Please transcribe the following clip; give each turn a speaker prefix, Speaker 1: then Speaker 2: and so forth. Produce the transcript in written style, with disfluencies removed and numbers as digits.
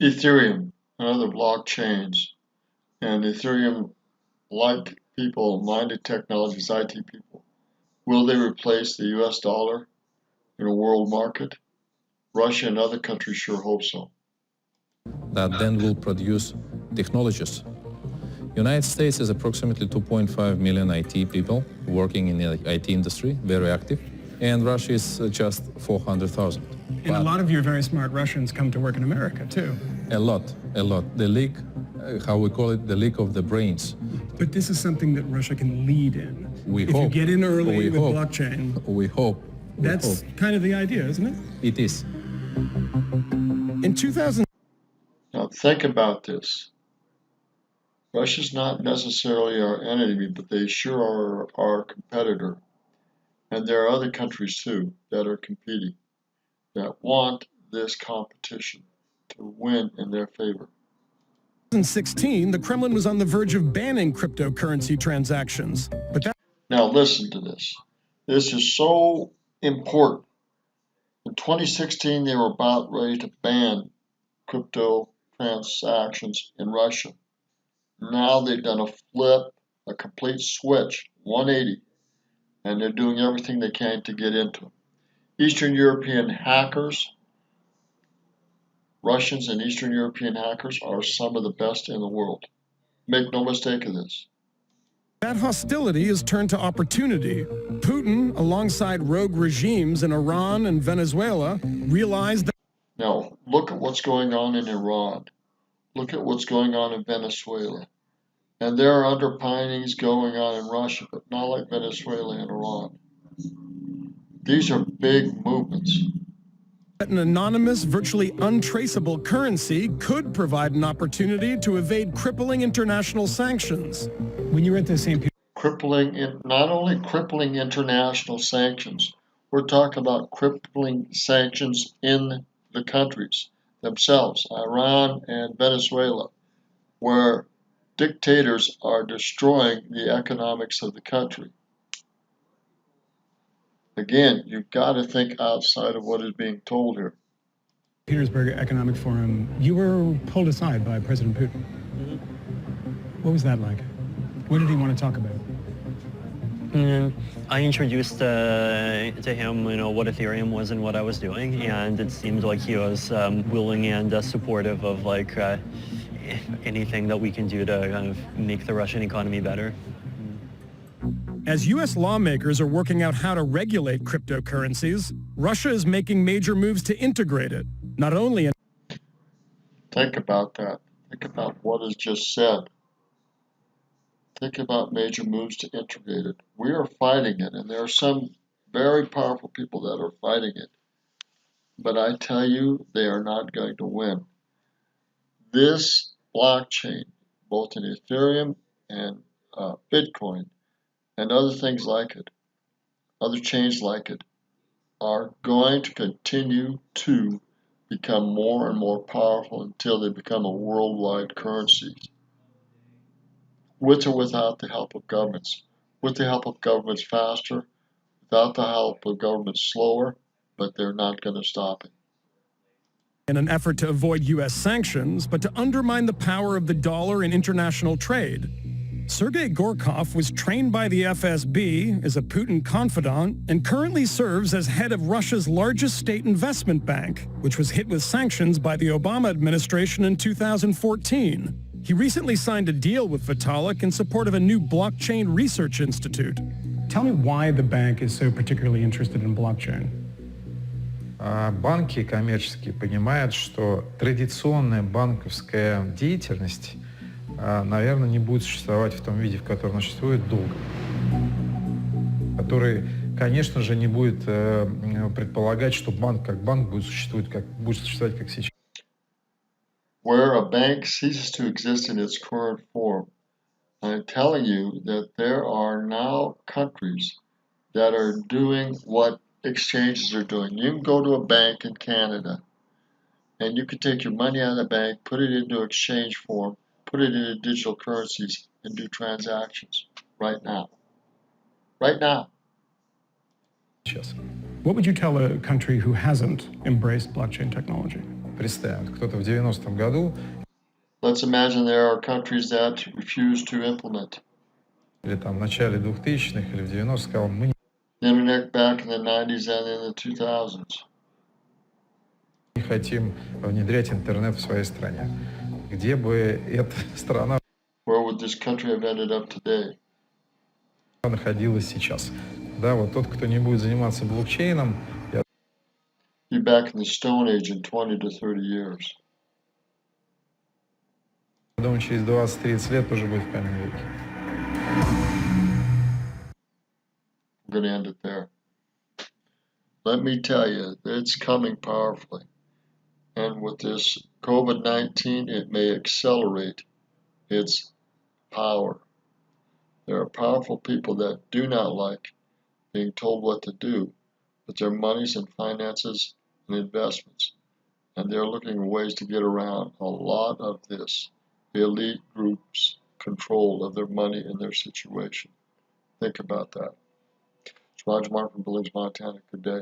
Speaker 1: Ethereum and other blockchains, and Ethereum-like people, minded technologies, IT people, will they replace the US dollar in a world market? Russia and other countries sure hope so.
Speaker 2: That then will produce technologies. United States has approximately 2.5 million IT people working in the IT industry, very active, and Russia is just 400,000.
Speaker 3: And a lot of your very smart Russians come to work in America, too.
Speaker 2: A lot. The leak, how we call it, the leak of the brains.
Speaker 3: But this is something that Russia can lead in.
Speaker 2: We
Speaker 3: if
Speaker 2: hope.
Speaker 3: you get in early with blockchain.
Speaker 2: We hope.
Speaker 3: That's kind of the idea, isn't it?
Speaker 2: It is.
Speaker 3: In 2000.
Speaker 1: Now think about this. Russia's not necessarily our enemy, but they sure are our competitor. And there are other countries too that are competing, that want this competition to win in their favor.
Speaker 3: In 2016, the Kremlin was on the verge of banning cryptocurrency transactions. But
Speaker 1: now listen to this. This is so important. In 2016, they were about ready to ban crypto transactions in Russia. Now they've done a flip, a complete switch, 180, and they're doing everything they can to get into it. Eastern European hackers, Russians and Eastern European hackers are some of the best in the world. Make no mistake of this.
Speaker 3: That hostility has turned to opportunity. Putin, alongside rogue regimes in Iran and Venezuela, realized that.
Speaker 1: Now, look at what's going on in Iran. Look at what's going on in Venezuela. And there are underpinnings going on in Russia, but not like Venezuela and Iran. These are big movements.
Speaker 3: An anonymous, virtually untraceable currency could provide an opportunity to evade crippling international sanctions. When you were at the same period.
Speaker 1: Not only crippling international sanctions, we're talking about crippling sanctions in the countries themselves, Iran and Venezuela, where dictators are destroying the economics of the country. Again, you've got to think outside of what is being told here.
Speaker 3: Petersburg Economic Forum, you were pulled aside by President Putin.
Speaker 4: Mm-hmm.
Speaker 3: What was that like? What did he want to talk about?
Speaker 4: I introduced to him, what Ethereum was and what I was doing, and it seemed like he was willing and supportive of anything that we can do to kind of make the Russian economy better.
Speaker 3: As U.S. lawmakers are working out how to regulate cryptocurrencies, Russia is making major moves to integrate it, not only in.
Speaker 1: Think about that. Think about what is just said. Think about major moves to integrate it. We are fighting it, and there are some very powerful people that are fighting it. But I tell you, they are not going to win. This blockchain, both in Ethereum and Bitcoin, and other things like it, other chains like it, are going to continue to become more and more powerful until they become a worldwide currency, with or without the help of governments. With the help of governments faster, without the help of governments slower, but they're not going to stop it.
Speaker 3: In an effort to avoid U.S. sanctions, but to undermine the power of the dollar in international trade. Sergei Gorkov was trained by the FSB as a Putin confidant and currently serves as head of Russia's largest state investment bank, which was hit with sanctions by the Obama administration in 2014. He recently signed a deal with Vitalik in support of a new blockchain research institute. Tell me why the bank is so particularly interested in blockchain.
Speaker 5: Банки коммерческие понимают, что традиционная банковская деятельность, наверное, не будет существовать в том виде, в котором она существует, долго. Который, конечно же, не будет предполагать, что банк как банк будет существовать как сейчас.
Speaker 1: Where a bank ceases to exist in its current form, I'm telling you that there are now countries that are doing what exchanges are doing. You can go to a bank in Canada and you can take your money out of the bank, put it into exchange form, put it into digital currencies, and do transactions right now. Right now.
Speaker 3: Yes. What would you tell a country who hasn't embraced blockchain technology?
Speaker 5: представим, кто-то в 90-м году
Speaker 1: Let's imagine there are countries that refuse to implement
Speaker 5: или там в начале 2000-х или в 90-х сказал, мы
Speaker 1: the internet back in the 90s and in the 2000s.
Speaker 5: не хотим внедрять интернет в своей стране. Где бы эта страна
Speaker 1: Where would this country have ended up today?
Speaker 5: находилась сейчас? Да, вот тот, кто не будет заниматься блокчейном, я
Speaker 1: Be back in the Stone Age in 20 to 30 years.
Speaker 5: думаю, через 20-30 лет уже будет в каменном веке.
Speaker 1: I'm going to end it there. Let me tell you, it's coming powerfully. And with this COVID-19, it may accelerate its power. There are powerful people that do not like being told what to do with their monies and finances and investments. And they're looking at ways to get around a lot of this. The elite group's control of their money and their situation. Think about that. It's Roger Martin from Billings, Montana. Good day.